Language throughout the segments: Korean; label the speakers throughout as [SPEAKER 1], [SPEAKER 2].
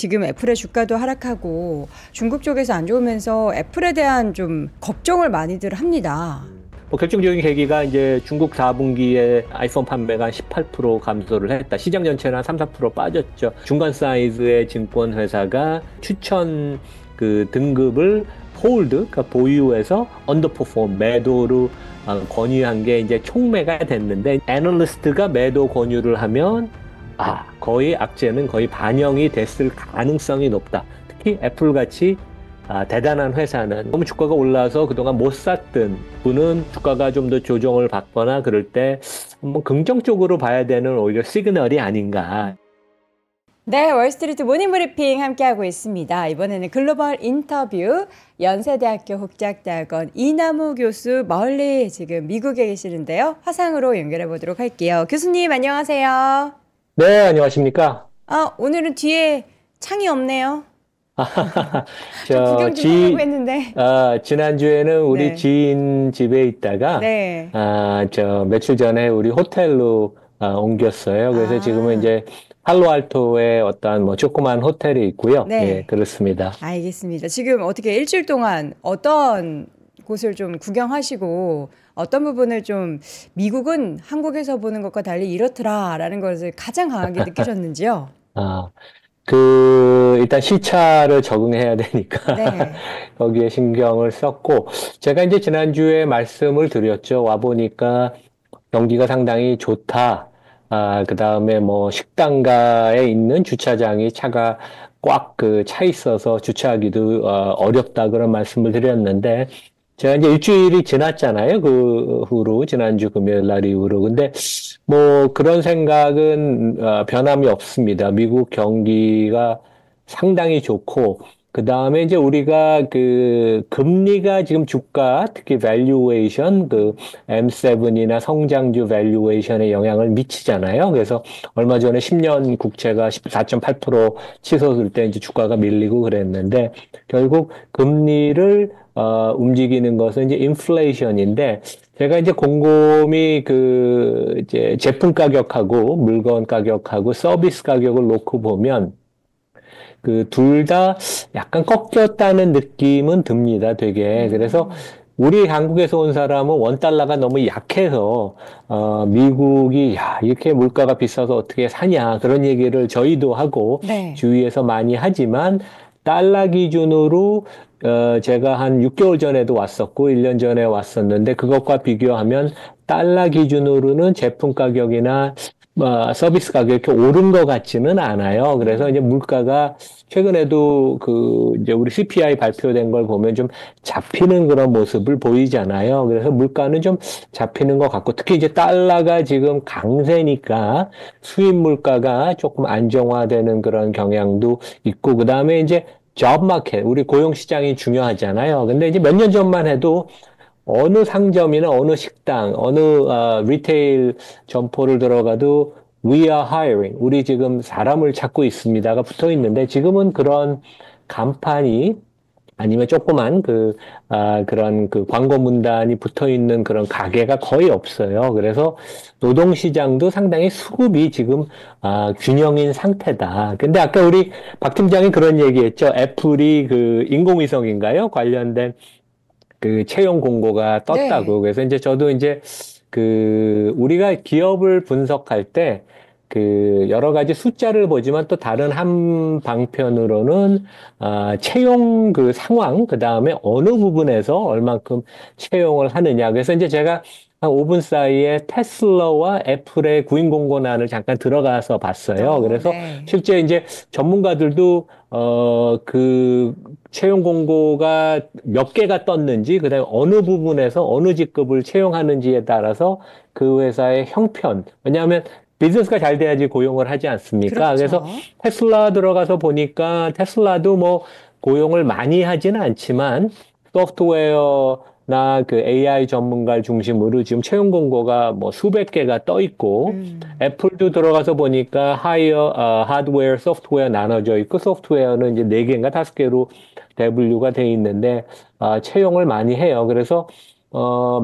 [SPEAKER 1] 지금 애플의 주가도 하락하고 중국 쪽에서 안 좋으면서 애플에 대한 좀 걱정을 많이들 합니다.
[SPEAKER 2] 뭐 결정적인 계기가 이제 중국 4분기에 아이폰 판매가 한 18% 감소를 했다. 시장 전체는 한 3, 4% 빠졌죠. 중간 사이즈의 증권 회사가 추천 그 등급을 홀드, 그러니까 보유해서 언더퍼폼 매도로 권유한 게 이제 총매가 됐는데, 애널리스트가 매도 권유를 하면 거의 악재는 거의 반영이 됐을 가능성이 높다. 특히 애플같이 대단한 회사는 너무 주가가 올라서 그동안 못 샀던 분은 주가가 좀 더 조정을 받거나 그럴 때 한번 긍정적으로 봐야 되는 오히려 시그널이 아닌가.
[SPEAKER 1] 네, 월스트리트 모닝브리핑 함께하고 있습니다. 이번에는 글로벌 인터뷰 연세대학교 국제학대학원 이남우 교수 멀리 지금 미국에 계시는데요. 화상으로 연결해 보도록 할게요. 교수님 안녕하세요.
[SPEAKER 2] 네, 안녕하십니까?
[SPEAKER 1] 오늘은 뒤에 창이 없네요.
[SPEAKER 2] 저
[SPEAKER 1] 구경 좀 하려고 했는데.
[SPEAKER 2] 지난주에는 우리
[SPEAKER 1] 네.
[SPEAKER 2] 지인 집에 있다가
[SPEAKER 1] 네.
[SPEAKER 2] 저 며칠 전에 우리 호텔로 옮겼어요. 그래서 지금은 이제 팔로알토에 어떤 뭐 조그만 호텔이 있고요.
[SPEAKER 1] 네.
[SPEAKER 2] 예, 그렇습니다.
[SPEAKER 1] 알겠습니다. 지금 어떻게 일주일 동안 어떤 곳을 좀 구경하시고 어떤 부분을 좀 미국은 한국에서 보는 것과 달리 이렇더라라는 것을 가장 강하게 느끼셨는지요?
[SPEAKER 2] 일단 시차를 적응해야 되니까
[SPEAKER 1] 네.
[SPEAKER 2] 거기에 신경을 썼고, 제가 이제 지난주에 말씀을 드렸죠. 와보니까 경기가 상당히 좋다. 그 다음에 뭐 식당가에 있는 주차장이 차가 꽉 차 있어서 주차하기도 어렵다 그런 말씀을 드렸는데, 제가 이제 일주일이 지났잖아요. 그 후로, 지난주 금요일 날 이후로. 근데 뭐 그런 생각은 변함이 없습니다. 미국 경기가 상당히 좋고, 그 다음에 이제 우리가 그 금리가 지금 주가, 특히 밸류에이션, 그 M7이나 성장주 밸류에이션에 영향을 미치잖아요. 그래서 얼마 전에 10년 국채가 14.8% 치솟을 때 이제 주가가 밀리고 그랬는데, 결국 금리를 움직이는 것은 이제 인플레이션인데, 제가 이제 곰곰이 이제 제품 가격하고 물건 가격하고 서비스 가격을 놓고 보면 그 둘 다 약간 꺾였다는 느낌은 듭니다, 되게. 그래서 우리 한국에서 온 사람은 원 달러가 너무 약해서 미국이 이렇게 물가가 비싸서 어떻게 사냐 그런 얘기를 저희도 하고
[SPEAKER 1] 네.
[SPEAKER 2] 주위에서 많이 하지만, 달러 기준으로 제가 한 6개월 전에도 왔었고 1년 전에 왔었는데, 그것과 비교하면 달러 기준으로는 제품 가격이나 서비스 가격이 이렇게 오른 것 같지는 않아요. 그래서 이제 물가가 최근에도 이제 우리 CPI 발표된 걸 보면 좀 잡히는 그런 모습을 보이잖아요. 그래서 물가는 좀 잡히는 것 같고, 특히 이제 달러가 지금 강세니까 수입 물가가 조금 안정화되는 그런 경향도 있고, 그 다음에 이제 잡 마켓, 우리 고용 시장이 중요하잖아요. 근데 이제 몇 년 전만 해도 어느 상점이나 어느 식당, 어느 리테일 점포를 들어가도 We are hiring. 우리 지금 사람을 찾고 있습니다가 붙어 있는데, 지금은 그런 간판이 아니면 조그만 그런 광고 문단이 붙어 있는 그런 가게가 거의 없어요. 그래서 노동시장도 상당히 수급이 지금 균형인 상태다. 근데 아까 우리 박 팀장이 그런 얘기했죠. 애플이 인공위성인가요? 관련된 채용 공고가 떴다고.
[SPEAKER 1] 네.
[SPEAKER 2] 그래서 이제 저도 이제 우리가 기업을 분석할 때 여러 가지 숫자를 보지만 또 다른 한 방편으로는 채용 상황, 그 다음에 어느 부분에서 얼만큼 채용을 하느냐. 그래서 이제 제가 한 5분 사이에 테슬라와 애플의 구인 공고란을 잠깐 들어가서 봤어요. 그래서
[SPEAKER 1] 네.
[SPEAKER 2] 실제 이제 전문가들도 채용 공고가 몇 개가 떴는지, 그다음에 어느 부분에서 어느 직급을 채용하는지에 따라서 그 회사의 형편, 왜냐하면 비즈니스가 잘 돼야지 고용을 하지 않습니까?
[SPEAKER 1] 그렇죠.
[SPEAKER 2] 그래서 테슬라 들어가서 보니까 테슬라도 뭐 고용을 많이 하지는 않지만 소프트웨어나 AI 전문가를 중심으로 지금 채용 공고가 뭐 수백 개가 떠 있고, 애플도 들어가서 보니까 하드웨어, 소프트웨어 나눠져 있고, 소프트웨어는 이제 4개인가 5개로 대분류가 돼 있는데 채용을 많이 해요. 그래서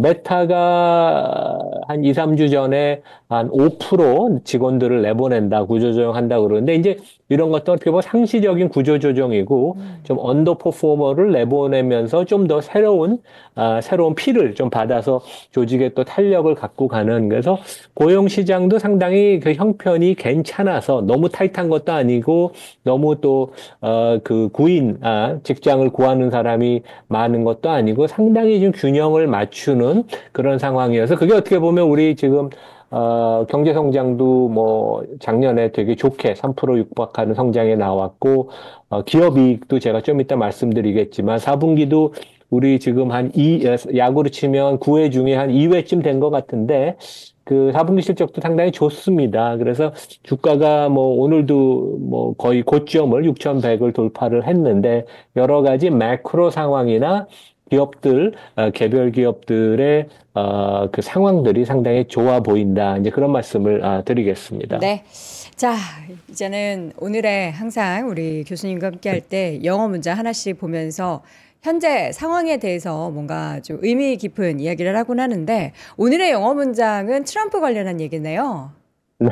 [SPEAKER 2] 메타가 한 2, 3주 전에 한 5% 직원들을 내보낸다, 구조조정한다 그러는데, 이제 이런 것도 어떻게 보면 상시적인 구조조정이고, 좀 언더퍼포머를 내보내면서 좀 더 새로운 피를 좀 받아서 조직의 또 탄력을 갖고 가는, 그래서 고용시장도 상당히 그 형편이 괜찮아서 너무 타이트한 것도 아니고, 너무 또, 직장을 구하는 사람이 많은 것도 아니고 상당히 좀 균형을 맞추는 그런 상황이어서 그게 어떻게 보면 우리 지금 경제 성장도 뭐 작년에 되게 좋게 3% 육박하는 성장에 나왔고 기업 이익도 제가 좀 이따 말씀드리겠지만 4분기도 우리 지금 야구로 치면 9회 중에 한 2회쯤 된 것 같은데 그 4분기 실적도 상당히 좋습니다. 그래서 주가가 뭐 오늘도 뭐 거의 고점을 6,100을 돌파를 했는데 여러 가지 매크로 상황이나 개별 기업들의 그 상황들이 상당히 좋아 보인다. 이제 그런 말씀을 드리겠습니다.
[SPEAKER 1] 네. 자, 이제는 오늘의 항상 우리 교수님과 함께 할 때 영어 문장 하나씩 보면서 현재 상황에 대해서 뭔가 좀 의미 깊은 이야기를 하곤 하는데 오늘의 영어 문장은 트럼프 관련한 얘기네요.
[SPEAKER 2] 네.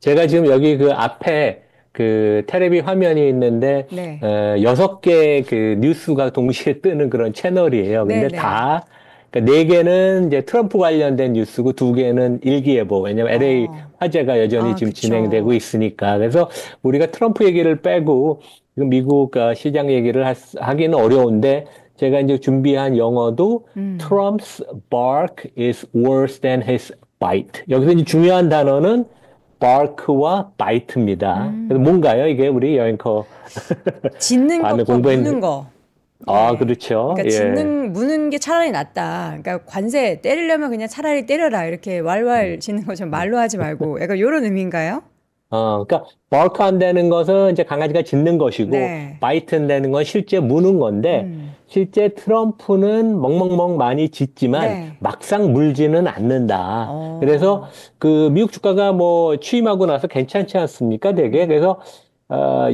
[SPEAKER 2] 제가 지금 여기 그 앞에 그 테레비 화면이 있는데,
[SPEAKER 1] 네.
[SPEAKER 2] 6개 그 뉴스가 동시에 뜨는 그런 채널이에요. 근데
[SPEAKER 1] 네네.
[SPEAKER 2] 그러니까 4개는 이제 트럼프 관련된 뉴스고 2개는 일기예보. 왜냐면 LA 화재가 여전히 지금 진행되고
[SPEAKER 1] 그쵸.
[SPEAKER 2] 있으니까. 그래서 우리가 트럼프 얘기를 빼고 지금 미국 시장 얘기를 하기는 어려운데 제가 이제 준비한 영어도 Trump's bark is worse than his bite. 여기서 이제 중요한 단어는 bark와 bite입니다. 그래서 뭔가요? 이게 우리 여행커
[SPEAKER 1] 짖는
[SPEAKER 2] 밤에
[SPEAKER 1] 것과
[SPEAKER 2] 공부했는데.
[SPEAKER 1] 무는 거.
[SPEAKER 2] 아,
[SPEAKER 1] 예.
[SPEAKER 2] 그렇죠.
[SPEAKER 1] 그러니까
[SPEAKER 2] 예.
[SPEAKER 1] 무는 게 차라리 낫다. 그러니까 관세 때리려면 그냥 차라리 때려라. 이렇게 왈왈
[SPEAKER 2] 음.
[SPEAKER 1] 짖는 거 좀 말로 하지 말고. 약간 이런 의미인가요?
[SPEAKER 2] 그러니까 bark 한다는 것은 이제 강아지가 짖는 것이고
[SPEAKER 1] 네.
[SPEAKER 2] bite 한다는 건 실제 무는 건데 실제 트럼프는 멍멍멍 많이 짖지만
[SPEAKER 1] 네.
[SPEAKER 2] 막상 물지는 않는다. 그래서
[SPEAKER 1] 어.
[SPEAKER 2] 그 미국 주가가 뭐 취임하고 나서 괜찮지 않습니까? 되게. 그래서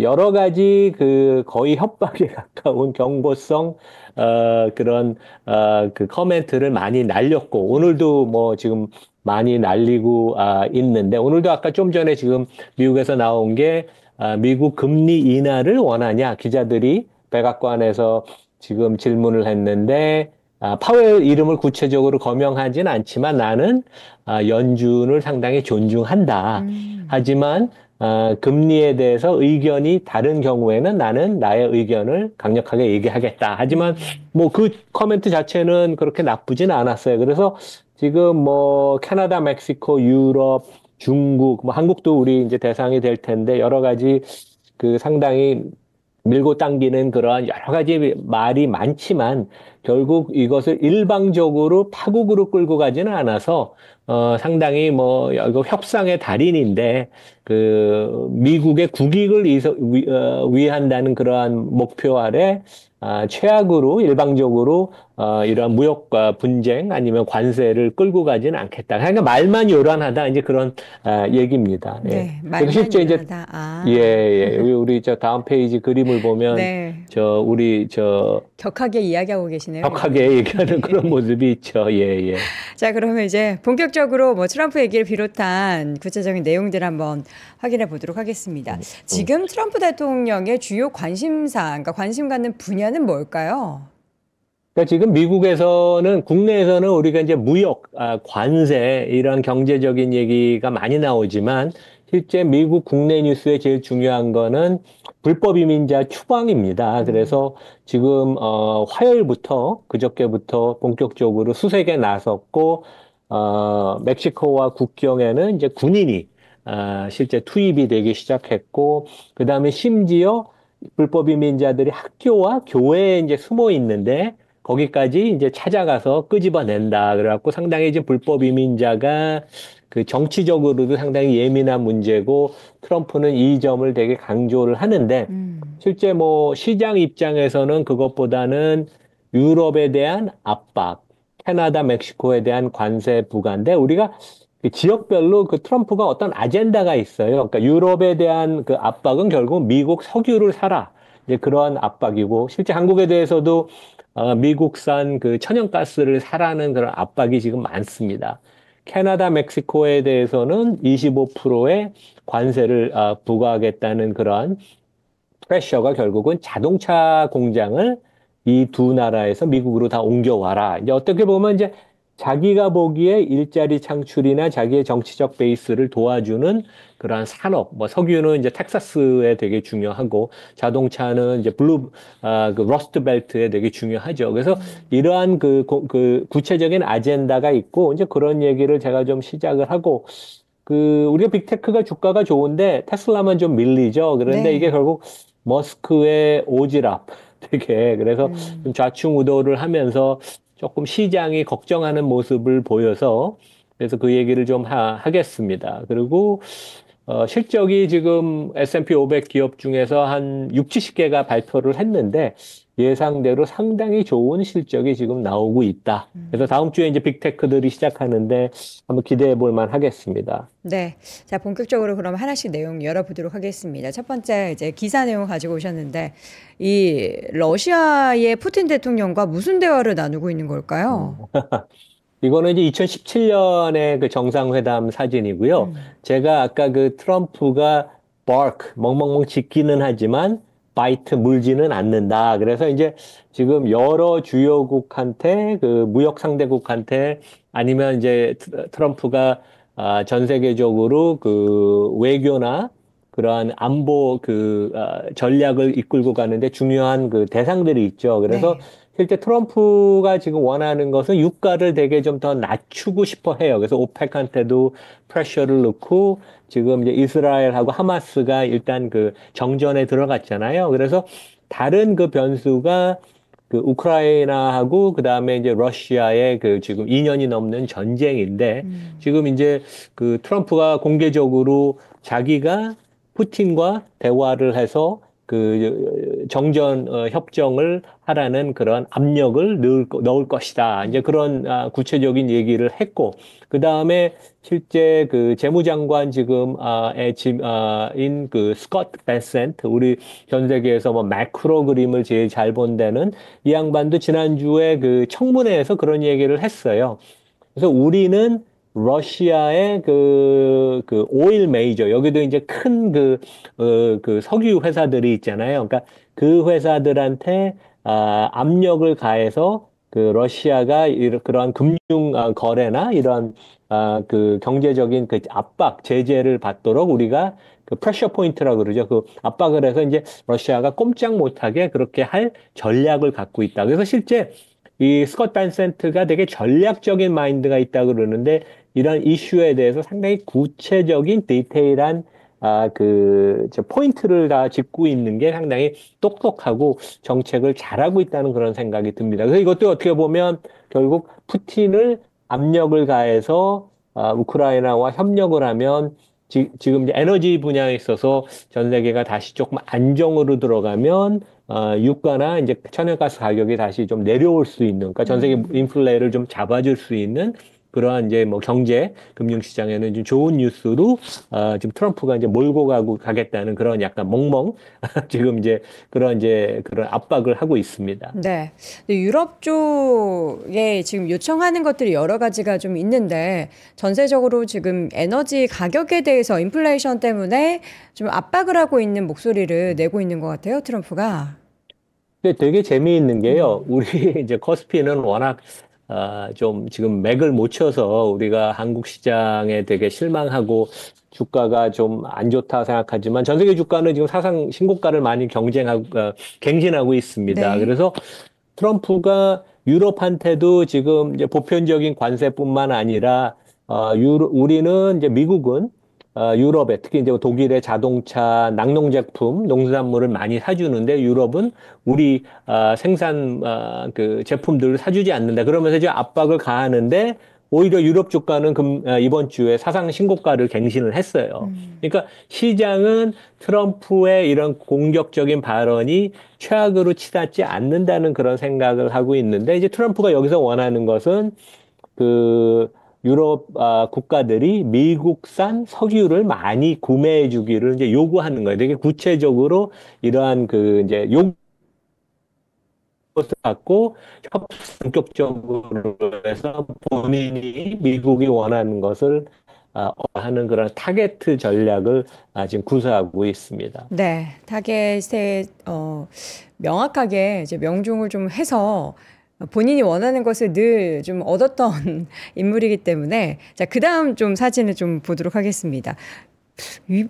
[SPEAKER 2] 여러 가지 그 거의 협박에 가까운 경고성 그 커멘트를 많이 날렸고 오늘도 뭐 지금 많이 날리고 있는데 오늘도 아까 좀 전에 지금 미국에서 나온 게 미국 금리 인하를 원하냐 기자들이 백악관에서 지금 질문을 했는데 파웰 이름을 구체적으로 거명하진 않지만 나는 연준을 상당히 존중한다. 하지만 금리에 대해서 의견이 다른 경우에는 나는 나의 의견을 강력하게 얘기하겠다. 하지만 뭐 그 코멘트 자체는 그렇게 나쁘진 않았어요. 그래서 지금 뭐 캐나다, 멕시코, 유럽, 중국, 뭐 한국도 우리 이제 대상이 될 텐데 여러 가지 그 상당히 밀고 당기는 그러한 여러 가지 말이 많지만 결국 이것을 일방적으로 파국으로 끌고 가지는 않아서 상당히 뭐 이거 협상의 달인인데 그 미국의 국익을 위한다는 그러한 목표 아래 최악으로 일방적으로 이러한 무역과 분쟁 아니면 관세를 끌고 가지는 않겠다. 그러니까 말만 요란하다 이제 그런 얘기입니다. 예.
[SPEAKER 1] 네.
[SPEAKER 2] 그래서
[SPEAKER 1] 말만
[SPEAKER 2] 실제 이제
[SPEAKER 1] 요란하다.
[SPEAKER 2] 예, 예. 우리 저 다음 페이지 그림을 보면
[SPEAKER 1] 네.
[SPEAKER 2] 우리
[SPEAKER 1] 격하게 이야기하고 계시네요,
[SPEAKER 2] 격하게
[SPEAKER 1] 이분이.
[SPEAKER 2] 얘기하는 그런 모습이 있죠. 예, 예.
[SPEAKER 1] 자, 그러면 이제 본격적으로 뭐 트럼프 얘기를 비롯한 구체적인 내용들 한번 확인해 보도록 하겠습니다. 지금 트럼프 대통령의 주요 관심사, 그러니까 관심 갖는 분야는 뭘까요?
[SPEAKER 2] 그러니까 지금 미국에서는 국내에서는 우리가 이제 무역, 관세 이런 경제적인 얘기가 많이 나오지만 실제 미국 국내 뉴스에 제일 중요한 거는 불법 이민자 추방입니다. 그래서 지금 화요일부터 그저께부터 본격적으로 수색에 나섰고 멕시코와 국경에는 이제 군인이 실제 투입이 되기 시작했고 그다음에 심지어 불법 이민자들이 학교와 교회에 이제 숨어 있는데 거기까지 이제 찾아가서 끄집어낸다. 그래갖고 상당히 이제 불법 이민자가 그 정치적으로도 상당히 예민한 문제고 트럼프는 이 점을 되게 강조를 하는데 실제 뭐 시장 입장에서는 그것보다는 유럽에 대한 압박, 캐나다, 멕시코에 대한 관세 부과인데 우리가 그 지역별로 그 트럼프가 어떤 아젠다가 있어요. 그러니까 유럽에 대한 그 압박은 결국 미국 석유를 사라. 이제 그러한 압박이고 실제 한국에 대해서도 미국산 그 천연가스를 사라는 그런 압박이 지금 많습니다. 캐나다, 멕시코에 대해서는 25%의 관세를 부과하겠다는 그런 프레셔가 결국은 자동차 공장을 이 두 나라에서 미국으로 다 옮겨와라. 이제 어떻게 보면 이제 자기가 보기에 일자리 창출이나 자기의 정치적 베이스를 도와주는 그러한 산업, 뭐 석유는 이제 텍사스에 되게 중요하고 자동차는 이제 그 러스트 벨트에 되게 중요하죠. 그래서 이러한 그 구체적인 아젠다가 있고 이제 그런 얘기를 제가 좀 시작을 하고 우리가 빅테크가 주가가 좋은데 테슬라만 좀 밀리죠. 그런데 이게
[SPEAKER 1] 네.
[SPEAKER 2] 결국 머스크의 오지랖 되게 그래서 좀
[SPEAKER 1] 음.
[SPEAKER 2] 좌충우돌을 하면서 조금 시장이 걱정하는 모습을 보여서 그래서 그 얘기를 좀 하겠습니다. 그리고 실적이 지금 S&P 500 기업 중에서 한 6, 70개가 발표를 했는데 예상대로 상당히 좋은 실적이 지금 나오고 있다. 그래서 다음 주에 이제 빅테크들이 시작하는데 한번 기대해 볼 만 하겠습니다.
[SPEAKER 1] 네. 자, 본격적으로 그럼 하나씩 내용 열어보도록 하겠습니다. 첫 번째, 이제 기사 내용 가지고 오셨는데, 이 러시아의 푸틴 대통령과 무슨 대화를 나누고 있는 걸까요?
[SPEAKER 2] 이거는 이제 2017년의 그 정상회담 사진이고요. 제가 아까 그 트럼프가 멍멍멍 짖기는 하지만 바이트 물지는 않는다. 그래서 이제 지금 여러 주요국한테 그 무역 상대국한테 아니면 이제 트럼프가 전 세계적으로 그 외교나 그러한 안보 전략을 이끌고 가는데 중요한 그 대상들이 있죠. 그래서
[SPEAKER 1] 네.
[SPEAKER 2] 실제 트럼프가 지금 원하는 것은 유가를 되게 좀 더 낮추고 싶어 해요. 그래서 오펙한테도 프레셔를 넣고 지금 이제 이스라엘하고 하마스가 일단 그 정전에 들어갔잖아요. 그래서 다른 그 변수가 그 우크라이나하고 그다음에 이제 러시아의 그 지금 2년이 넘는 전쟁인데 지금 이제 그 트럼프가 공개적으로 자기가 푸틴과 대화를 해서 그 정전 협정을 하라는 그런 압력을 넣을 것이다. 이제 그런 구체적인 얘기를 했고 그 다음에 실제 그 재무장관 지금 인그 스콧 베센트 우리 전 세계에서 뭐 매크로 그림을 제일 잘 본다는 이 양반도 지난주에 그 청문회에서 그런 얘기를 했어요. 그래서 우리는 러시아의 그 오일 메이저, 여기도 이제 큰 그 석유 회사들이 있잖아요. 그러니까 그 회사들한테 압력을 가해서 그 러시아가 그러한 금융 거래나 이러한 그 경제적인 그 압박, 제재를 받도록 우리가 그 프레셔 포인트라고 그러죠. 그 압박을 해서 이제 러시아가 꼼짝 못하게 그렇게 할 전략을 갖고 있다. 그래서 실제 이 스콧 벤센트가 되게 전략적인 마인드가 있다고 그러는데 이런 이슈에 대해서 상당히 구체적인 디테일한 저 포인트를 다 짚고 있는 게 상당히 똑똑하고 정책을 잘하고 있다는 그런 생각이 듭니다. 그래서 이것도 어떻게 보면 결국 푸틴을 압력을 가해서 우크라이나와 협력을 하면 지금 이제 에너지 분야에 있어서 전 세계가 다시 조금 안정으로 들어가면 유가나 이제 천연가스 가격이 다시 좀 내려올 수 있는, 그러니까 전 세계 인플레를 좀 잡아줄 수 있는 그러한 이제 뭐 경제, 금융시장에는 좀 좋은 뉴스로 지금 트럼프가 이제 몰고 가겠다는 그런 약간 멍멍 지금 이제 그런 압박을 하고 있습니다.
[SPEAKER 1] 네. 근데 유럽 쪽에 지금 요청하는 것들이 여러 가지가 좀 있는데 전세적으로 지금 에너지 가격에 대해서 인플레이션 때문에 좀 압박을 하고 있는 목소리를 내고 있는 것 같아요, 트럼프가.
[SPEAKER 2] 근데 되게 재미있는 게요. 우리 이제 코스피는 워낙 좀 지금 맥을 못 쳐서 우리가 한국 시장에 되게 실망하고 주가가 좀 안 좋다 생각하지만 전 세계 주가는 지금 사상 신고가를 많이 갱신하고 있습니다.
[SPEAKER 1] 네.
[SPEAKER 2] 그래서 트럼프가 유럽한테도 지금 이제 보편적인 관세뿐만 아니라 우리는 이제 미국은 유럽에 특히 이제 독일의 자동차, 낙농제품, 농수산물을 많이 사주는데 유럽은 우리 생산 그 제품들을 사주지 않는다. 그러면서 이제 압박을 가하는데 오히려 유럽 주가는 이번 주에 사상 신고가를 갱신을 했어요. 그러니까 시장은 트럼프의 이런 공격적인 발언이 최악으로 치닫지 않는다는 그런 생각을 하고 있는데 이제 트럼프가 여기서 원하는 것은 그 유럽 국가들이 미국산 석유를 많이 구매해 주기를 이제 요구하는 거예요. 되게 구체적으로 이러한 그 이제 갖고 본격적으로 해서 본인이 미국이 원하는 것을 하는 그런 타겟 전략을 지금 구사하고 있습니다.
[SPEAKER 1] 네, 타겟에 명확하게 이제 명중을 좀 해서 본인이 원하는 것을 늘 좀 얻었던 인물이기 때문에 자, 그다음 좀 사진을 좀 보도록 하겠습니다.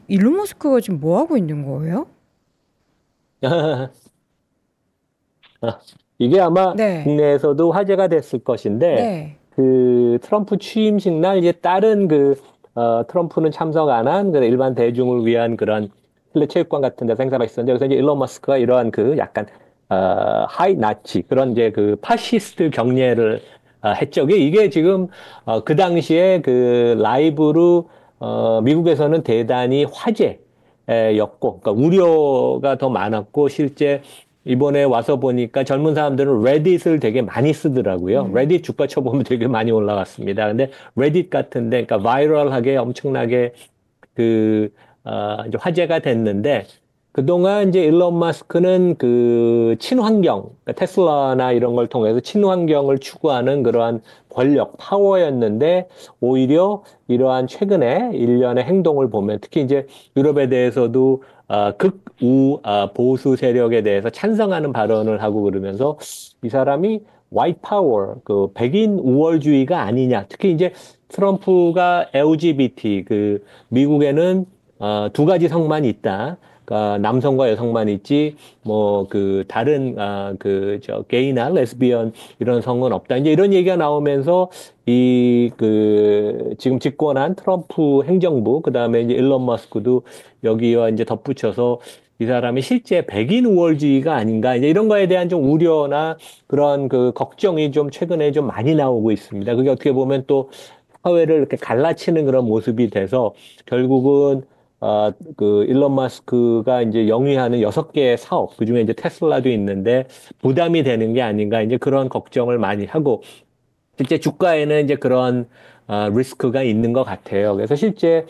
[SPEAKER 1] 일론 머스크가 지금 뭐 하고 있는 거예요?
[SPEAKER 2] 이게 아마
[SPEAKER 1] 네,
[SPEAKER 2] 국내에서도 화제가 됐을 것인데,
[SPEAKER 1] 네,
[SPEAKER 2] 그 트럼프 취임식 날 이제 다른 트럼프는 참석 안 한 일반 대중을 위한 그런 실내 체육관 같은 데서 행사가 있었는데, 그래서 이제 일론 머스크가 이러한 약간, 하이 나치, 그런 이제 파시스트 경례를 했죠. 이게 지금, 그 당시에 라이브로, 미국에서는 대단히 화제였고, 그러니까 우려가 더 많았고, 실제 이번에 와서 보니까 젊은 사람들은 레딧을 되게 많이 쓰더라고요. 레딧 주가 쳐보면 되게 많이 올라갔습니다. 근데 레딧 같은데, 그러니까 바이럴하게 엄청나게 그, 이제 화제가 됐는데, 그동안 이제 일론 마스크는 친환경, 그러니까 테슬라나 이런 걸 통해서 친환경을 추구하는 그러한 권력, 파워였는데, 오히려 이러한 최근에 일련의 행동을 보면, 특히 이제 유럽에 대해서도 보수 세력에 대해서 찬성하는 발언을 하고 그러면서 이 사람이 화이트 파워, 백인 우월주의가 아니냐. 특히 이제 트럼프가 LGBT, 미국에는 두 가지 성만 있다. 그러니까 남성과 여성만 있지, 다른, 게이나 레즈비언 이런 성은 없다. 이제 이런 얘기가 나오면서 지금 집권한 트럼프 행정부, 그 다음에 이제 일론 머스크도 여기와 이제 덧붙여서 이 사람이 실제 백인 우월주의가 아닌가, 이제 이런 거에 대한 좀 우려나 그런 걱정이 좀 최근에 좀 많이 나오고 있습니다. 그게 어떻게 보면 또 사회를 이렇게 갈라치는 그런 모습이 돼서 결국은 일론 마스크가 이제 영위하는 6개의 사업, 그중에 이제 테슬라도 있는데 부담이 되는 게 아닌가 이제 그런 걱정을 많이 하고 실제 주가에는 이제 그런 리스크가 있는 것 같아요. 그래서 실제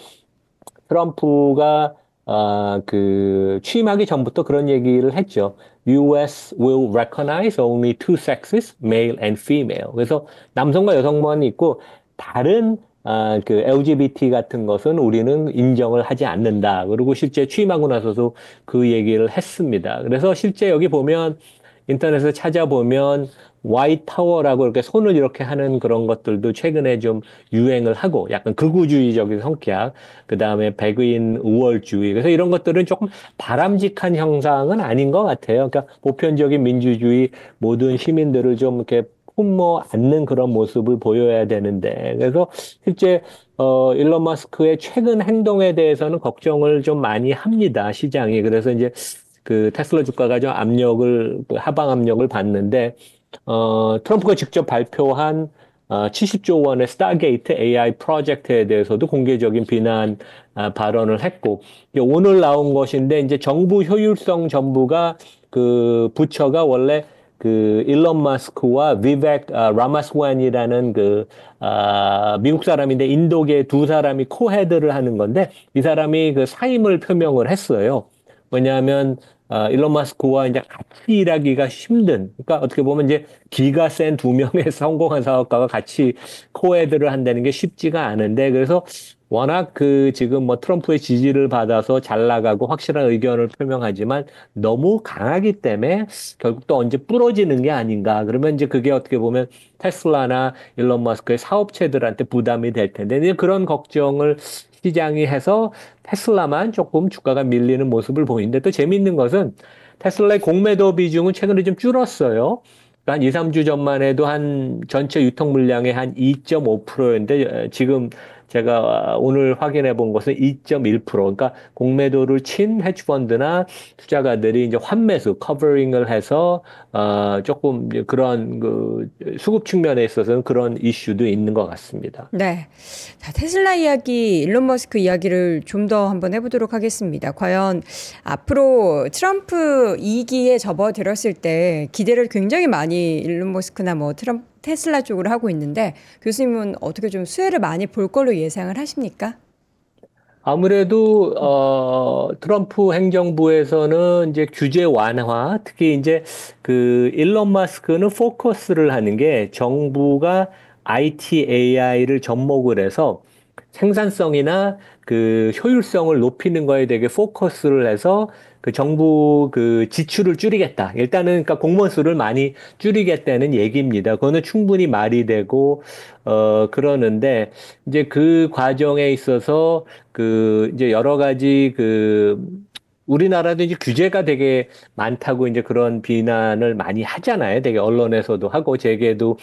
[SPEAKER 2] 트럼프가 취임하기 전부터 그런 얘기를 했죠. US will recognize only two sexes, male and female. 그래서 남성과 여성만 있고 다른 LGBT 같은 것은 우리는 인정을 하지 않는다. 그리고 실제 취임하고 나서도 그 얘기를 했습니다. 그래서 실제 여기 보면 인터넷에 찾아보면 화이트 타워라고 이렇게 손을 이렇게 하는 그런 것들도 최근에 좀 유행을 하고 약간 극우주의적인 성격, 그 다음에 백인 우월주의. 그래서 이런 것들은 조금 바람직한 형상은 아닌 것 같아요. 그러니까 보편적인 민주주의 모든 시민들을 좀 이렇게 품어 안는 그런 모습을 보여야 되는데. 그래서 실제 일론 머스크의 최근 행동에 대해서는 걱정을 좀 많이 합니다. 시장이. 그래서 이제 테슬라 주가가 좀 하방 압력을 받는데, 트럼프가 직접 발표한 70조 원의 스타게이트 AI 프로젝트에 대해서도 공개적인 비난 발언을 했고, 이제 오늘 나온 것인데, 이제 정부 효율성 정부가 부처가 원래 일론 마스크와 비벡 라마스완이라는 미국 사람인데 인도계 두 사람이 코헤드를 하는 건데, 이 사람이 사임을 표명을 했어요. 왜냐하면 일론 마스크와 이제 같이 일하기가 힘든. 그러니까 어떻게 보면 이제 기가 센 두 명의 성공한 사업가가 같이 코헤드를 한다는 게 쉽지가 않은데 그래서 워낙 지금 뭐 트럼프의 지지를 받아서 잘 나가고 확실한 의견을 표명하지만 너무 강하기 때문에 결국 또 언제 부러지는 게 아닌가. 그러면 이제 그게 어떻게 보면 테슬라나 일론 마스크의 사업체들한테 부담이 될 텐데 이제 그런 걱정을 시장이 해서 테슬라만 조금 주가가 밀리는 모습을 보이는데 또 재미있는 것은 테슬라의 공매도 비중은 최근에 좀 줄었어요. 그러니까 한 2, 3주 전만 해도 한 전체 유통 물량의 한 2.5%였는데 지금 제가 오늘 확인해 본 것은 2.1%. 그러니까 공매도를 친 헤지펀드나 투자가들이 이제 환매수 커버링을 해서 조금 이제 그런 수급 측면에 있어서는 그런 이슈도 있는 것 같습니다.
[SPEAKER 1] 네. 자, 테슬라 이야기, 일론 머스크 이야기를 좀 더 한번 해보도록 하겠습니다. 과연 앞으로 트럼프 2기에 접어들었을 때 기대를 굉장히 많이 일론 머스크나 뭐 테슬라 쪽으로 하고 있는데 교수님은 어떻게 좀 수혜를 많이 볼 걸로 예상을 하십니까?
[SPEAKER 2] 아무래도 트럼프 행정부에서는 이제 규제 완화, 특히 이제 그 일론 마스크는 포커스를 하는 게 정부가 IT, AI를 접목을 해서 생산성이나 그 효율성을 높이는 거에 되게 포커스를 해서 그 정부 그 지출을 줄이겠다. 일단은 그러니까 공무원 수를 많이 줄이겠다는 얘기입니다. 그거는 충분히 말이 되고 그러는데 이제 그 과정에 있어서 그 이제 여러 가지 그 우리나라도 이제 규제가 되게 많다고 이제 그런 비난을 많이 하잖아요. 되게 언론에서도 하고 제게도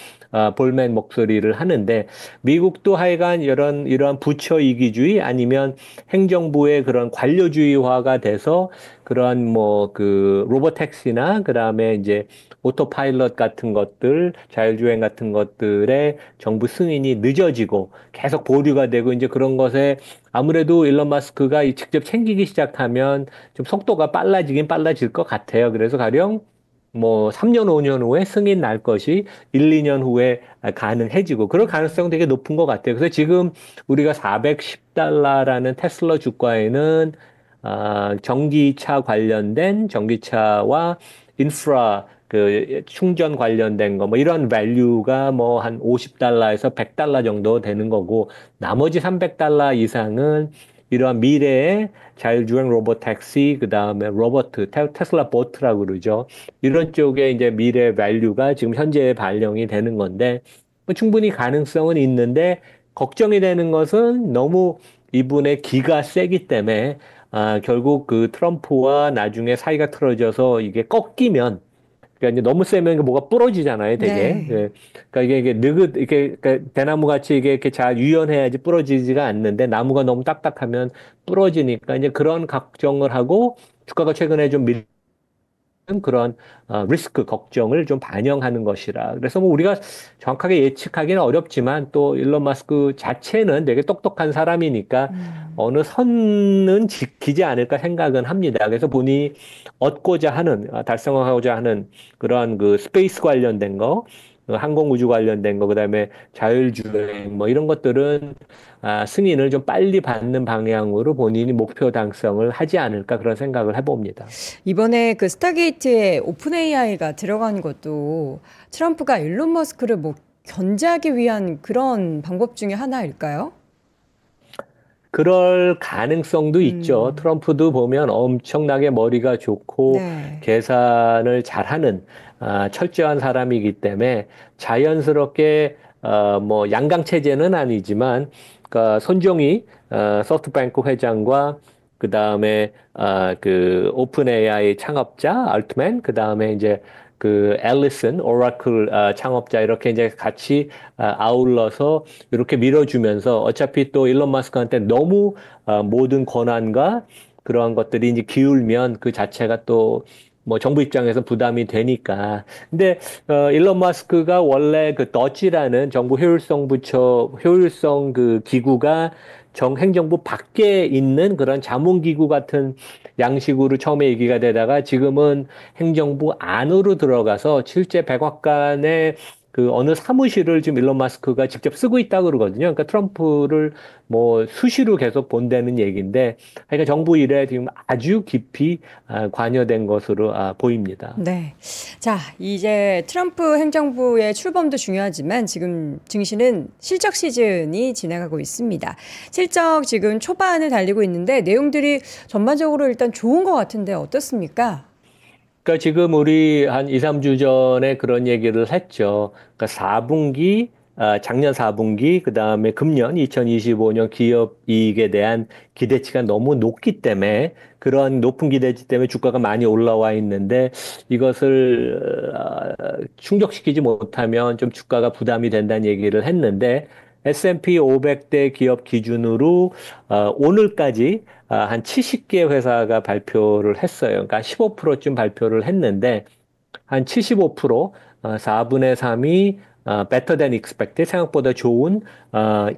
[SPEAKER 2] 볼멘 목소리를 하는데 미국도 하여간 이러한 부처 이기주의 아니면 행정부의 그런 관료주의화가 돼서 그런 뭐 그 로보택시나 그다음에 이제 오토파일럿 같은 것들, 자율주행 같은 것들의 정부 승인이 늦어지고 계속 보류가 되고 이제 그런 것에 아무래도 일론 마스크가 직접 챙기기 시작하면 좀 속도가 빨라지긴 빨라질 것 같아요. 그래서 가령 뭐 3년, 5년 후에 승인 날 것이 1, 2년 후에 가능해지고 그럴 가능성 되게 높은 것 같아요. 그래서 지금 우리가 410달러라는 테슬라 주가에는 전기차 관련된 전기차와 인프라 그 충전 관련된 거 뭐 이런 밸류가 뭐 한 50달러에서 100달러 정도 되는 거고 나머지 300달러 이상은 이러한 미래의 자율주행 로봇 택시 그다음에 로버트 테슬라 보트라고 그러죠. 이런 쪽에 이제 미래 밸류가 지금 현재 반영이 되는 건데 뭐 충분히 가능성은 있는데 걱정이 되는 것은 너무 이분의 기가 세기 때문에 결국 그 트럼프와 나중에 사이가 틀어져서 이게 꺾이면 그러니까 이제 너무 세면 이게 뭐가 부러지잖아요, 되게.
[SPEAKER 1] 네.
[SPEAKER 2] 예. 그러니까 이게 느긋 이게 그러니까 대나무 같이 이게 이렇게 잘 유연해야지 부러지지가 않는데 나무가 너무 딱딱하면 부러지니까 이제 그런 걱정을 하고 주가가 최근에 좀 그런 리스크 걱정을 좀 반영하는 것이라. 그래서 뭐 우리가 정확하게 예측하기는 어렵지만 또 일론 마스크 자체는 되게 똑똑한 사람이니까 어느 선은 지키지 않을까 생각은 합니다. 그래서 본인이 얻고자 하는 달성하고자 하는 그런 그 스페이스 관련된 거, 항공우주 관련된 거, 그다음에 자율주행 뭐 이런 것들은 승인을 좀 빨리 받는 방향으로 본인이 목표 달성을 하지 않을까 그런 생각을 해봅니다.
[SPEAKER 1] 이번에 그 스타게이트에 오픈 AI가 들어간 것도 트럼프가 일론 머스크를 뭐 견제하기 위한 그런 방법 중에 하나일까요?
[SPEAKER 2] 그럴 가능성도 있죠.
[SPEAKER 1] 음,
[SPEAKER 2] 트럼프도 보면 엄청나게 머리가 좋고
[SPEAKER 1] 네.
[SPEAKER 2] 계산을 잘하는 철저한 사람이기 때문에 자연스럽게 뭐 양강 체제는 아니지만 그러니까 손정희 소프트뱅크 회장과 그 다음에 그 오픈 AI 창업자 알트맨 그 다음에 이제 그 앨리슨 오라클 창업자 이렇게 이제 같이 아울러서 이렇게 밀어주면서 어차피 또 일론 마스크한테 너무 모든 권한과 그러한 것들이 이제 기울면 그 자체가 또 뭐 정부 입장에서 부담이 되니까. 근데 일론 마스크가 원래 그 더치라는 정부 효율성 부처 효율성 그 기구가 행정부 밖에 있는 그런 자문기구 같은 양식으로 처음에 얘기가 되다가 지금은 행정부 안으로 들어가서 실제 백악관의 그 어느 사무실을 지금 일론 마스크가 직접 쓰고 있다고 그러거든요. 그러니까 트럼프를 뭐 수시로 계속 본다는 얘기인데, 그러니까 정부 일에 지금 아주 깊이 관여된 것으로 보입니다.
[SPEAKER 1] 네. 자, 이제 트럼프 행정부의 출범도 중요하지만 지금 증시는 실적 시즌이 진행하고 있습니다. 실적 지금 초반을 달리고 있는데 내용들이 전반적으로 일단 좋은 것 같은데 어떻습니까?
[SPEAKER 2] 그러니까 지금 우리 한 2, 3주 전에 그런 얘기를 했죠. 그러니까 4분기, 작년 4분기, 그 다음에 금년 2025년 기업 이익에 대한 기대치가 너무 높기 때문에 그런 높은 기대치 때문에 주가가 많이 올라와 있는데 이것을 충족시키지 못하면 좀 주가가 부담이 된다는 얘기를 했는데 S&P 500대 기업 기준으로 오늘까지 한 70개 회사가 발표를 했어요. 그러니까 15%쯤 발표를 했는데 한 75%, 4분의 3이 better than expected, 생각보다 좋은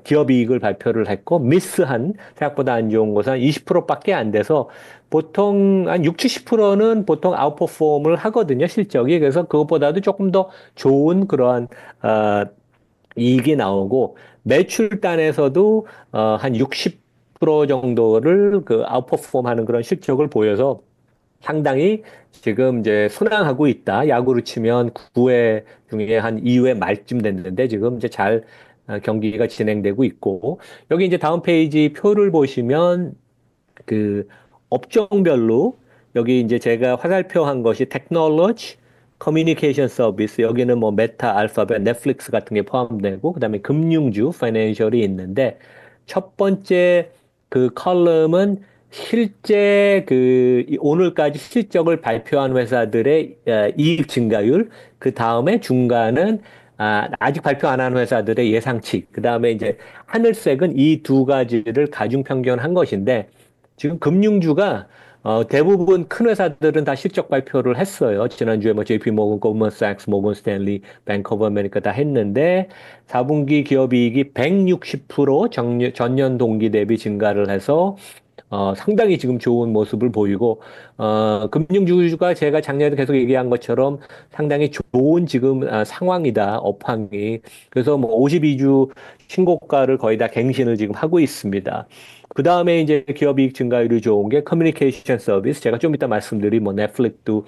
[SPEAKER 2] 기업 이익을 발표를 했고 미스한 생각보다 안 좋은 것은 한 20%밖에 안 돼서 보통 한 6, 70%는 보통 아웃퍼폼을 하거든요, 실적이. 그래서 그것보다도 조금 더 좋은 그러한 이익이 나오고 매출단에서도 한 60, 20% 정도를 그 아웃퍼폼 하는 그런 실적을 보여서 상당히 지금 이제 순항하고 있다. 야구로 치면 9회 중에 한 2회 말쯤 됐는데 지금 이제 잘 경기가 진행되고 있고 여기 이제 다음 페이지 표를 보시면 그 업종별로 여기 이제 제가 화살표한 것이 테크놀로지, 커뮤니케이션 서비스 여기는 뭐 메타, 알파벳, 넷플릭스 같은 게 포함되고 그다음에 금융주, 파이낸셜이 있는데 첫 번째 그 컬럼은 실제 오늘까지 실적을 발표한 회사들의 이익 증가율, 그 다음에 중간은 아직 발표 안 한 회사들의 예상치, 그 다음에 이제 하늘색은 이 두 가지를 가중 평균한 것인데 지금 금융주가 대부분 큰 회사들은 다 실적 발표를 했어요. 지난주에 뭐 JP 모건, 골먼삭스, 모건 스탠리, 뱅크 오브 아메리카 다 했는데 4분기 기업이익이 160% 전년 동기 대비 증가를 해서 상당히 지금 좋은 모습을 보이고, 금융주가 제가 작년에도 계속 얘기한 것처럼 상당히 좋은 지금 상황이다, 업황이. 그래서 뭐 52주 신고가를 거의 다 갱신을 지금 하고 있습니다. 그 다음에 이제 기업 이익 증가율이 좋은 게 커뮤니케이션 서비스. 제가 좀 이따 말씀드린 뭐 넷플릭스도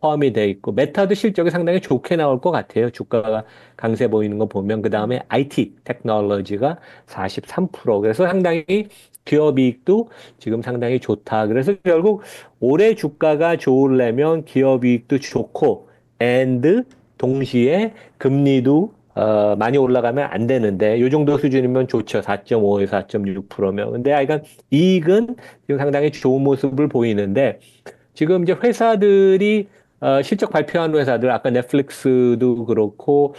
[SPEAKER 2] 포함이 돼 있고, 메타도 실적이 상당히 좋게 나올 것 같아요. 주가가 강세 보이는 거 보면. 그 다음에 IT, 테크놀로지가 43%. 그래서 상당히 기업 이익도 지금 상당히 좋다. 그래서 결국 올해 주가가 좋으려면 기업 이익도 좋고, and 동시에 금리도 많이 올라가면 안 되는데, 요 정도 수준이면 좋죠. 4.5에서 4.6%면. 근데 하여간 이익은 지금 상당히 좋은 모습을 보이는데, 지금 이제 회사들이 실적 발표한 회사들, 아까 넷플릭스도 그렇고,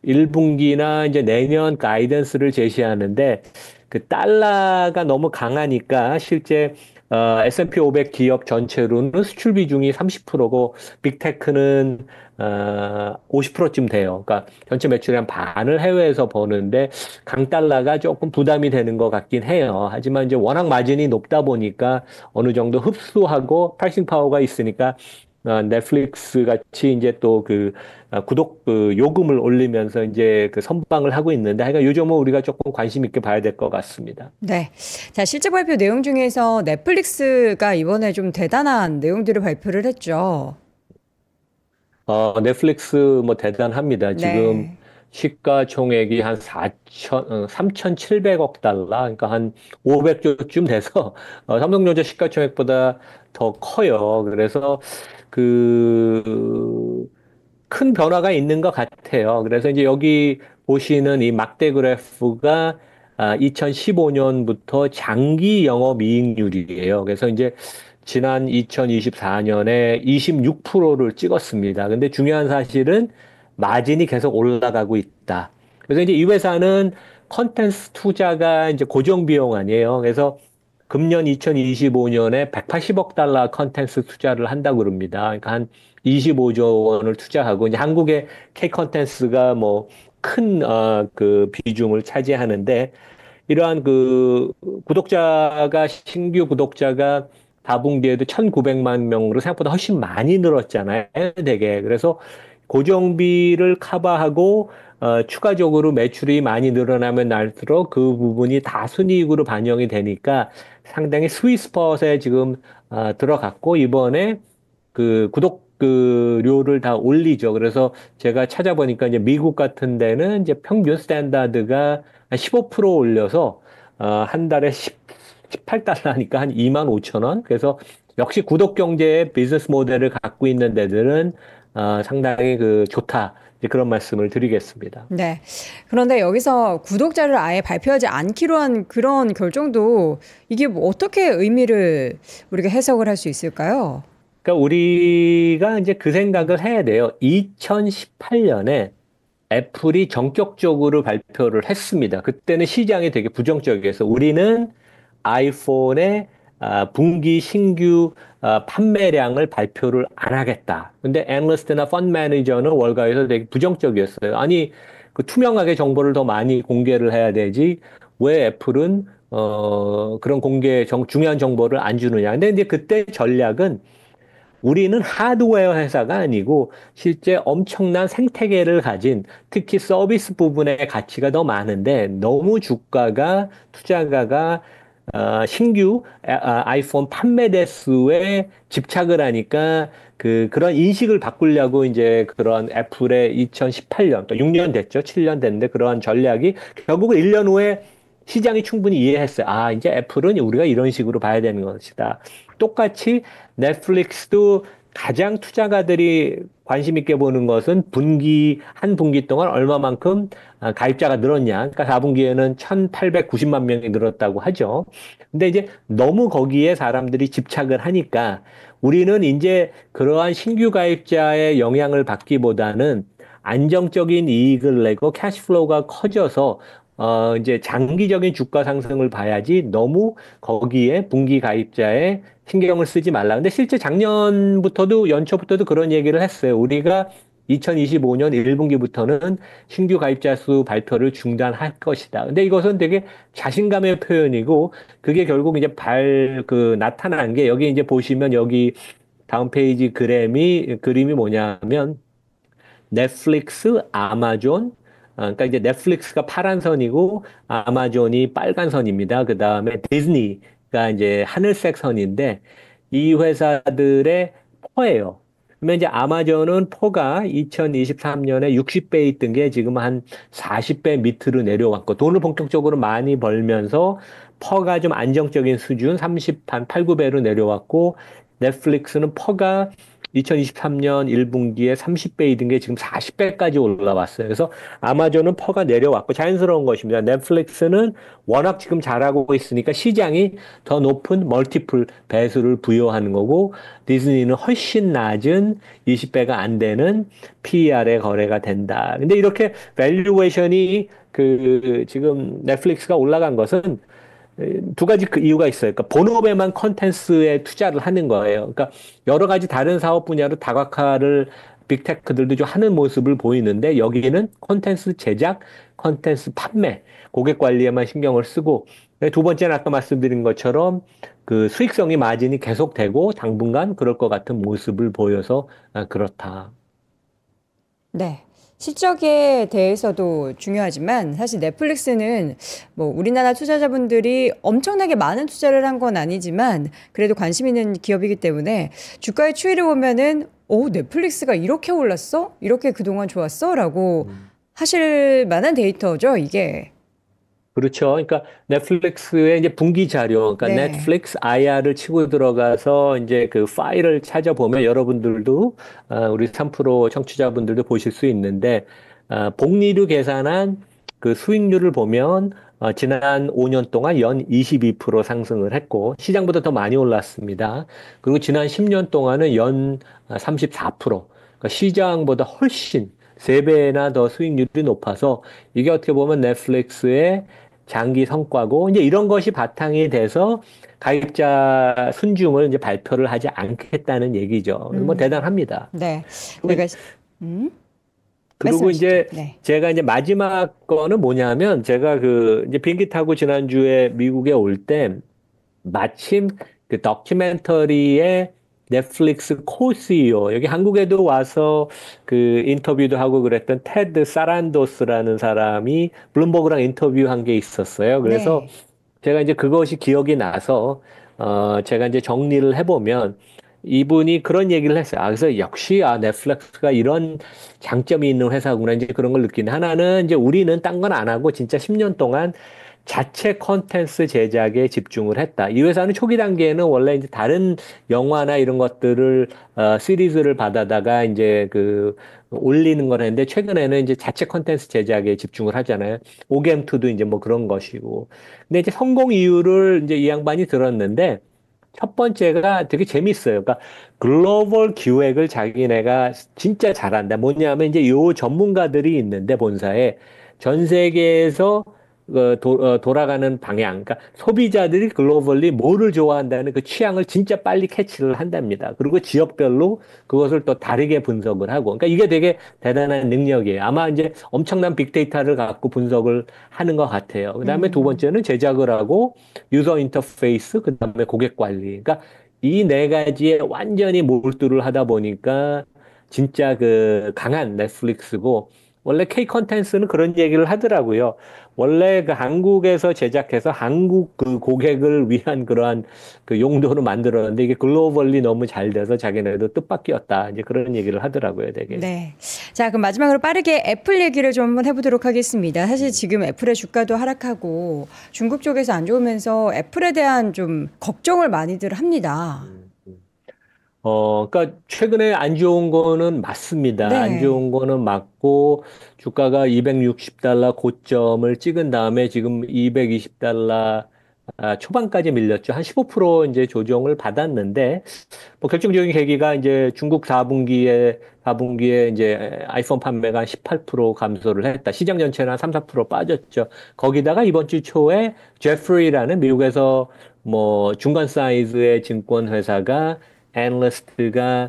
[SPEAKER 2] 1분기나 이제 내년 가이던스를 제시하는데, 그 달러가 너무 강하니까 실제 S&P 500 기업 전체로는 수출 비중이 30%고 빅테크는 50%쯤 돼요. 그러니까 전체 매출의 한 반을 해외에서 버는데 강달러가 조금 부담이 되는 것 같긴 해요. 하지만 이제 워낙 마진이 높다 보니까 어느 정도 흡수하고 프라이싱 파워가 있으니까 넷플릭스 같이 이제 또 구독 요금을 올리면서 이제 그 선방을 하고 있는데 하여간 요즘은 우리가 조금 관심 있게 봐야 될 것 같습니다.
[SPEAKER 1] 네. 자, 실제 발표 내용 중에서 넷플릭스가 이번에 좀 대단한 내용들을 발표를 했죠.
[SPEAKER 2] 넷플릭스 뭐 대단합니다. 지금
[SPEAKER 1] 네.
[SPEAKER 2] 시가총액이 한 3,700억 달러, 그러니까 한 500조쯤 돼서 삼성전자 시가총액보다 더 커요. 그래서 그 큰 변화가 있는 것 같아요. 그래서 이제 여기 보시는 이 막대 그래프가 2015년부터 장기 영업이익률이에요. 그래서 이제 지난 2024년에 26%를 찍었습니다. 근데 중요한 사실은 마진이 계속 올라가고 있다. 그래서 이제 이 회사는 컨텐츠 투자가 이제 고정 비용 아니에요. 그래서 금년 2025년에 180억 달러 컨텐츠 투자를 한다고 그럽니다. 그러니까 한 25조 원을 투자하고 이제 한국의 K 컨텐츠가 뭐 큰 그 비중을 차지하는데 이러한 신규 구독자가 4분기에도 1,900만 명으로 생각보다 훨씬 많이 늘었잖아요. 되게. 그래서 고정비를 커버하고 추가적으로 매출이 많이 늘어나면 날수록 그 부분이 다 순이익으로 반영이 되니까 상당히 스윗스폿에 지금 들어갔고 이번에 구독료를 다 올리죠. 그래서 제가 찾아보니까 이제 미국 같은 데는 이제 평균 스탠다드가 한 15% 올려서 한 달에 18달러니까 한 2만 5천 원. 그래서 역시 구독 경제의 비즈니스 모델을 갖고 있는 데들은 상당히 좋다. 이제 그런 말씀을 드리겠습니다.
[SPEAKER 1] 네. 그런데 여기서 구독자를 아예 발표하지 않기로 한 그런 결정도 이게 뭐 어떻게 의미를 우리가 해석을 할 수 있을까요?
[SPEAKER 2] 그러니까 우리가 이제 그 생각을 해야 돼요. 2018년에 애플이 전격적으로 발표를 했습니다. 그때는 시장이 되게 부정적이어서 우리는 아이폰의 분기 신규 판매량을 발표를 안 하겠다. 근데 애널리스트나 펀드 매니저는 월가에서 되게 부정적이었어요. 아니, 투명하게 정보를 더 많이 공개를 해야 되지. 왜 애플은 그런 중요한 정보를 안 주느냐. 근데 이제 그때 전략은 우리는 하드웨어 회사가 아니고 실제 엄청난 생태계를 가진 특히 서비스 부분의 가치가 더 많은데 너무 투자가가 신규 아이폰 판매 대수에 집착을 하니까 그런 인식을 바꾸려고 이제 그런 애플의 2018년, 또 6년 됐죠. 7년 됐는데 그러한 전략이 결국은 1년 후에 시장이 충분히 이해했어요. 아, 이제 애플은 우리가 이런 식으로 봐야 되는 것이다. 똑같이 넷플릭스도 가장 투자가들이 관심 있게 보는 것은 한 분기 동안 얼마만큼 가입자가 늘었냐. 그러니까 4분기에는 1,890만 명이 늘었다고 하죠. 근데 이제 너무 거기에 사람들이 집착을 하니까 우리는 이제 그러한 신규 가입자의 영향을 받기보다는 안정적인 이익을 내고 캐시플로우가 커져서 이제 장기적인 주가 상승을 봐야지 너무 거기에 분기 가입자의 신경을 쓰지 말라. 근데 실제 작년부터도 연초부터도 그런 얘기를 했어요. 우리가 2025년 1분기부터는 신규 가입자 수 발표를 중단할 것이다. 근데 이것은 되게 자신감의 표현이고 그게 결국 이제 나타난 게 여기 이제 보시면 여기 다음 페이지 그림이 뭐냐면 넷플릭스, 아마존, 그러니까 이제 넷플릭스가 파란 선이고 아마존이 빨간 선입니다. 그 다음에 디즈니가 이제 하늘색 선인데 이 회사들의 퍼예요. 그러면 이제 아마존은 퍼가 2023년에 60배 있던 게 지금 한 40배 밑으로 내려왔고 돈을 본격적으로 많이 벌면서 퍼가 좀 안정적인 수준 30한 8, 9배로 내려왔고 넷플릭스는 퍼가 2023년 1분기에 30배 이던 게 지금 40배까지 올라왔어요. 그래서 아마존은 퍼가 내려왔고 자연스러운 것입니다. 넷플릭스는 워낙 지금 잘하고 있으니까 시장이 더 높은 멀티플 배수를 부여하는 거고 디즈니는 훨씬 낮은 20배가 안 되는 PER에 거래가 된다. 근데 이렇게 밸류에이션이 지금 넷플릭스가 올라간 것은 두 가지 이유가 있어요. 그러니까 본업에만 컨텐츠에 투자를 하는 거예요. 그러니까 여러 가지 다른 사업 분야로 다각화를 빅테크들도 좀 하는 모습을 보이는데 여기는 콘텐츠 제작, 콘텐츠 판매, 고객 관리에만 신경을 쓰고 두 번째는 아까 말씀드린 것처럼 그 수익성이 마진이 계속되고 당분간 그럴 것 같은 모습을 보여서 그렇다.
[SPEAKER 1] 네. 실적에 대해서도 중요하지만 사실 넷플릭스는 뭐 우리나라 투자자분들이 엄청나게 많은 투자를 한 건 아니지만 그래도 관심 있는 기업이기 때문에 주가의 추이를 보면은 넷플릭스가 이렇게 올랐어? 이렇게 그동안 좋았어? 라고 하실 만한 데이터죠, 이게.
[SPEAKER 2] 그렇죠. 그러니까 넷플릭스의 이제 분기 자료, 그러니까
[SPEAKER 1] 네.
[SPEAKER 2] 넷플릭스 IR을 치고 들어가서 이제 그 파일을 찾아보면 여러분들도 우리 3프로 청취자분들도 보실 수 있는데 복리로 계산한 그 수익률을 보면 지난 5년 동안 연 22% 상승을 했고 시장보다 더 많이 올랐습니다. 그리고 지난 10년 동안은 연 34%, 그러니까 시장보다 훨씬 3배나 더 수익률이 높아서 이게 어떻게 보면 넷플릭스의 장기 성과고 이제 이런 것이 바탕이 돼서 가입자 순증을 이제 발표를 하지 않겠다는 얘기죠. 뭐
[SPEAKER 1] 음,
[SPEAKER 2] 대단합니다.
[SPEAKER 1] 네.
[SPEAKER 2] 그리고,
[SPEAKER 1] 저희가, 음,
[SPEAKER 2] 그리고
[SPEAKER 1] 말씀하시죠.
[SPEAKER 2] 이제
[SPEAKER 1] 네.
[SPEAKER 2] 제가 이제 마지막 거는 뭐냐면 제가 이제 비행기 타고 지난주에 미국에 올 때 마침 그 다큐멘터리의 넷플릭스 코 CEO, 여기 한국에도 와서 그 인터뷰도 하고 그랬던 테드 사란도스라는 사람이 블룸버그랑 인터뷰한 게 있었어요. 그래서
[SPEAKER 1] 네.
[SPEAKER 2] 제가 이제 그것이 기억이 나서, 제가 이제 정리를 해보면 이분이 그런 얘기를 했어요. 그래서 역시, 넷플릭스가 이런 장점이 있는 회사구나. 이제 그런 걸 느끼는. 하나는 이제 우리는 딴 건 안 하고 진짜 10년 동안 자체 컨텐츠 제작에 집중을 했다. 이 회사는 초기 단계에는 원래 이제 다른 영화나 이런 것들을, 시리즈를 받아다가 이제 올리는 걸 했는데 최근에는 이제 자체 컨텐츠 제작에 집중을 하잖아요. 오겜2도 이제 뭐 그런 것이고. 근데 이제 성공 이유를 이제 이 양반이 들었는데 첫 번째가 되게 재밌어요. 그러니까 글로벌 기획을 자기네가 진짜 잘한다. 뭐냐면 이제 요 전문가들이 있는데 본사에 전 세계에서 돌아가는 방향, 그러니까 소비자들이 글로벌리 뭐를 좋아한다는 그 취향을 진짜 빨리 캐치를 한답니다. 그리고 지역별로 그것을 또 다르게 분석을 하고, 그러니까 이게 되게 대단한 능력이에요. 아마 이제 엄청난 빅데이터를 갖고 분석을 하는 것 같아요. 그다음에 두
[SPEAKER 1] 음,
[SPEAKER 2] 번째는 제작을 하고 유저 인터페이스, 그다음에 고객 관리. 그러니까 이 네 가지에 완전히 몰두를 하다 보니까 진짜 그 강한 넷플릭스고 원래 K 컨텐츠는 그런 얘기를 하더라고요. 원래 그 한국에서 제작해서 한국 그 고객을 위한 그러한 그 용도로 만들었는데 이게 글로벌리 너무 잘 돼서 자기네도 뜻밖이었다. 이제 그런 얘기를 하더라고요, 되게.
[SPEAKER 1] 네. 자, 그럼 마지막으로 빠르게 애플 얘기를 좀 한번 해보도록 하겠습니다. 사실 지금 애플의 주가도 하락하고 중국 쪽에서 안 좋으면서 애플에 대한 좀 걱정을 많이들 합니다.
[SPEAKER 2] 그러니까 최근에 안 좋은 거는 맞습니다. 안
[SPEAKER 1] 네.
[SPEAKER 2] 좋은 거는 맞고 주가가 260달러 고점을 찍은 다음에 지금 220달러 초반까지 밀렸죠. 한 15% 이제 조정을 받았는데 뭐 결정적인 계기가 이제 중국 4분기에 이제 아이폰 판매가 한 18% 감소를 했다. 시장 전체는 한 3, 4% 빠졌죠. 거기다가 이번 주 초에 제프리라는 미국에서 뭐 중간 사이즈의 증권 회사가 애널리스트가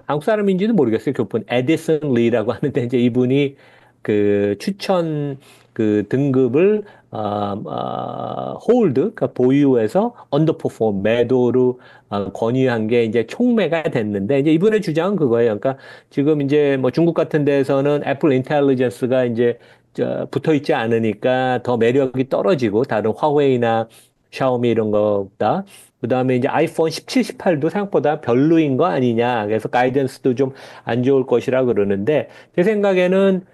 [SPEAKER 2] 한국 사람인지는 모르겠어요. 교본 에디슨 리라고 하는데 이제 이분이 그 추천 그 등급을 홀드, 그러니까 보유해서 언더퍼폼 매도로 권유한 게 이제 총매가 됐는데 이제 이분의 주장은 그거예요. 그러니까 지금 이제 뭐 중국 같은 데서는 애플 인텔리전스가 이제 붙어 있지 않으니까 더 매력이 떨어지고 다른 화웨이나 샤오미 이런 거보다 그다음에 이제 아이폰 17, 18도 생각보다 별로인 거 아니냐. 그래서 가이던스도 좀 안 좋을 것이라 그러는데 제 생각에는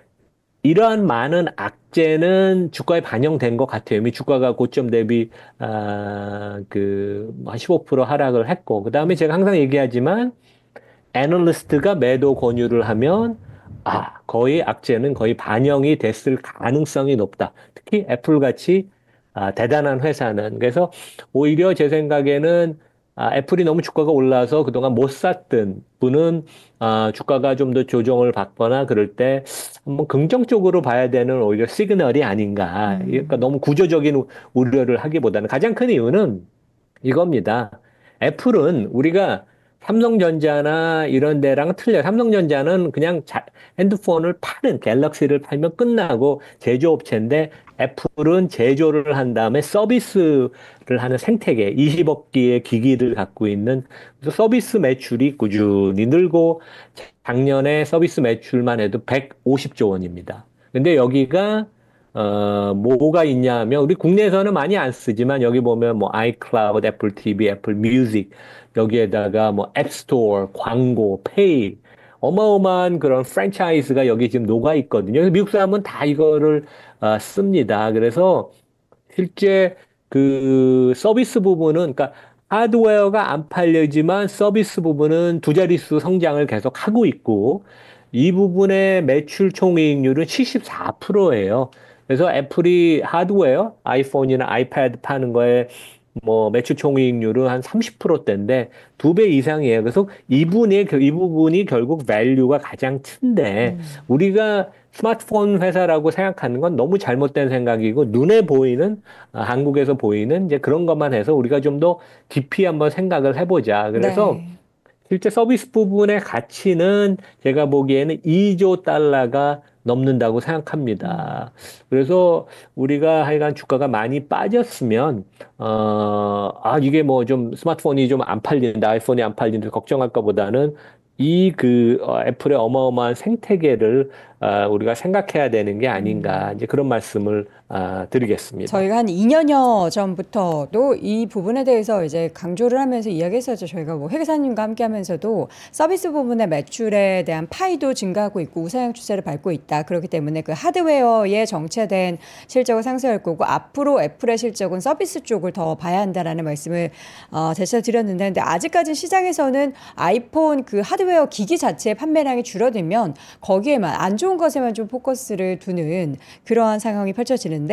[SPEAKER 2] 이러한 많은 악재는 주가에 반영된 것 같아요. 이미 주가가 고점 대비 한 15% 하락을 했고 그다음에 제가 항상 얘기하지만 애널리스트가 매도 권유를 하면 거의 악재는 거의 반영이 됐을 가능성이 높다. 특히 애플 같이 대단한 회사는. 그래서 오히려 제 생각에는 애플이 너무 주가가 올라서 그동안 못 샀던 분은 주가가 좀 더 조정을 받거나 그럴 때 한번 긍정적으로 봐야 되는 오히려 시그널이 아닌가. 그러니까 너무 구조적인 우려를 하기보다는 가장 큰 이유는 이겁니다. 애플은 우리가 삼성전자나 이런 데랑 틀려요. 삼성전자는 그냥 핸드폰을 갤럭시를 팔면 끝나고 제조업체인데 애플은 제조를 한 다음에 서비스를 하는 생태계, 20억 개의 기기를 갖고 있는 그래서 서비스 매출이 꾸준히 늘고 작년에 서비스 매출만 해도 150조 원입니다. 근데 여기가 뭐가 있냐 하면, 우리 국내에서는 많이 안 쓰지만, 여기 보면 뭐, 아이클라우드, 애플 TV, 애플 뮤직, 여기에다가 뭐, 앱스토어, 광고, 페이, 어마어마한 그런 프랜차이즈가 여기 지금 녹아 있거든요. 그래서 미국 사람은 다 이거를 씁니다. 그래서 실제 그 서비스 부분은, 그러니까 하드웨어가 안 팔리지만 서비스 부분은 두 자릿수 성장을 계속 하고 있고, 이 부분의 매출 총이익률은 74%예요. 그래서 애플이 하드웨어, 아이폰이나 아이패드 파는 거에 뭐 매출 총이익률은 한 30%대인데 두 배 이상이에요. 그래서 이 부분이 결국 밸류가 가장 큰데 우리가 스마트폰 회사라고 생각하는 건 너무 잘못된 생각이고 눈에 보이는 한국에서 보이는 이제 그런 것만 해서 우리가 좀 더 깊이 한번 생각을 해보자. 그래서
[SPEAKER 1] 네.
[SPEAKER 2] 실제 서비스 부분의 가치는 제가 보기에는 2조 달러가 넘는다고 생각합니다. 그래서 우리가 하여간 주가가 많이 빠졌으면, 이게 뭐 좀 스마트폰이 좀 안 팔린다, 아이폰이 안 팔린다 걱정할 것보다는 애플의 어마어마한 생태계를 우리가 생각해야 되는 게 아닌가, 이제 그런 말씀을 드리겠습니다.
[SPEAKER 1] 저희가 한 2년여 전부터도 이 부분에 대해서 이제 강조를 하면서 이야기했었죠. 저희가 뭐 회계사님과 함께 하면서도 서비스 부분의 매출에 대한 파이도 증가하고 있고 우상향 추세를 밟고 있다. 그렇기 때문에 그 하드웨어에 정체된 실적을 상쇄할 거고 앞으로 애플의 실적은 서비스 쪽을 더 봐야 한다라는 말씀을 제시해 드렸는데 근데 아직까지 시장에서는 아이폰 그 하드웨어 기기 자체의 판매량이 줄어들면 거기에만 안 좋은 것에만 좀 포커스를 두는 그러한 상황이 펼쳐지는데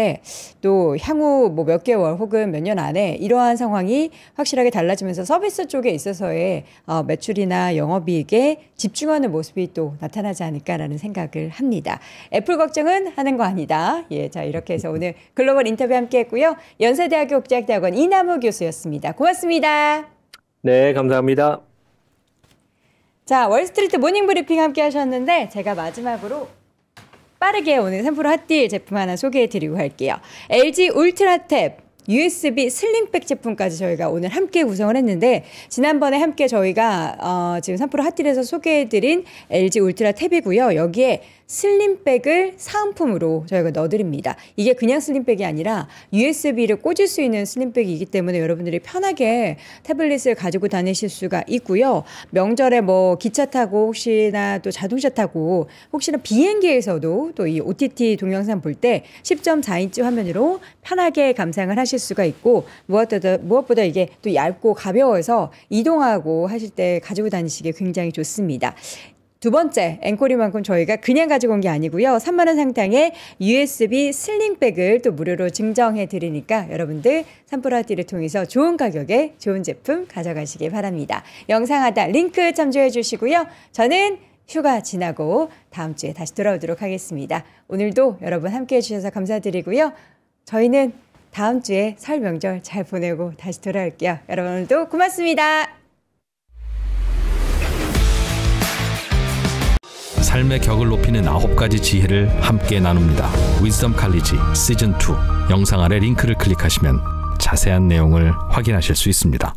[SPEAKER 1] 또 향후 뭐 몇 개월 혹은 몇 년 안에 이러한 상황이 확실하게 달라지면서 서비스 쪽에 있어서의 매출이나 영업이익에 집중하는 모습이 또 나타나지 않을까라는 생각을 합니다. 애플 걱정은 하는 거 아니다. 예, 자 이렇게 해서 오늘 글로벌 인터뷰 함께했고요. 연세대학교 국제학대학원 이남우 교수였습니다. 고맙습니다.
[SPEAKER 2] 네, 감사합니다.
[SPEAKER 1] 자, 월스트리트 모닝 브리핑 함께 하셨는데 제가 마지막으로 빠르게 오늘 3% 핫딜 제품 하나 소개해 드리고 갈게요. LG 울트라탭 USB 슬링백 제품까지 저희가 오늘 함께 구성을 했는데, 지난번에 함께 저희가 지금 3프로 핫딜에서 소개해드린 LG 울트라 탭이고요. 여기에 슬림백을 사은품으로 저희가 넣어드립니다. 이게 그냥 슬림백이 아니라 USB를 꽂을 수 있는 슬림백이기 때문에 여러분들이 편하게 태블릿을 가지고 다니실 수가 있고요. 명절에 뭐 기차 타고 혹시나 또 자동차 타고 혹시나 비행기에서도 또 이 OTT 동영상 볼 때 10.4인치 화면으로 편하게 감상을 하실 수가 있고, 무엇보다 이게 또 얇고 가벼워서 이동하고 하실 때 가지고 다니시기에 굉장히 좋습니다. 두 번째, 앵콜이만큼 저희가 그냥 가지고 온 게 아니고요. 3만 원 상당의 USB 슬링백을 또 무료로 증정해 드리니까 여러분들 3프로 핫딜을 통해서 좋은 가격에 좋은 제품 가져가시기 바랍니다. 영상 하단 링크 참조해 주시고요. 저는 휴가 지나고 다음 주에 다시 돌아오도록 하겠습니다. 오늘도 여러분 함께 해주셔서 감사드리고요. 저희는 다음 주에 설 명절 잘 보내고 다시 돌아올게요. 여러분 오늘도 고맙습니다.
[SPEAKER 3] 삶의 격을 높이는 9가지 지혜를 함께 나눕니다. 위즈덤 칼리지 시즌2 영상 아래 링크를 클릭하시면 자세한 내용을 확인하실 수 있습니다.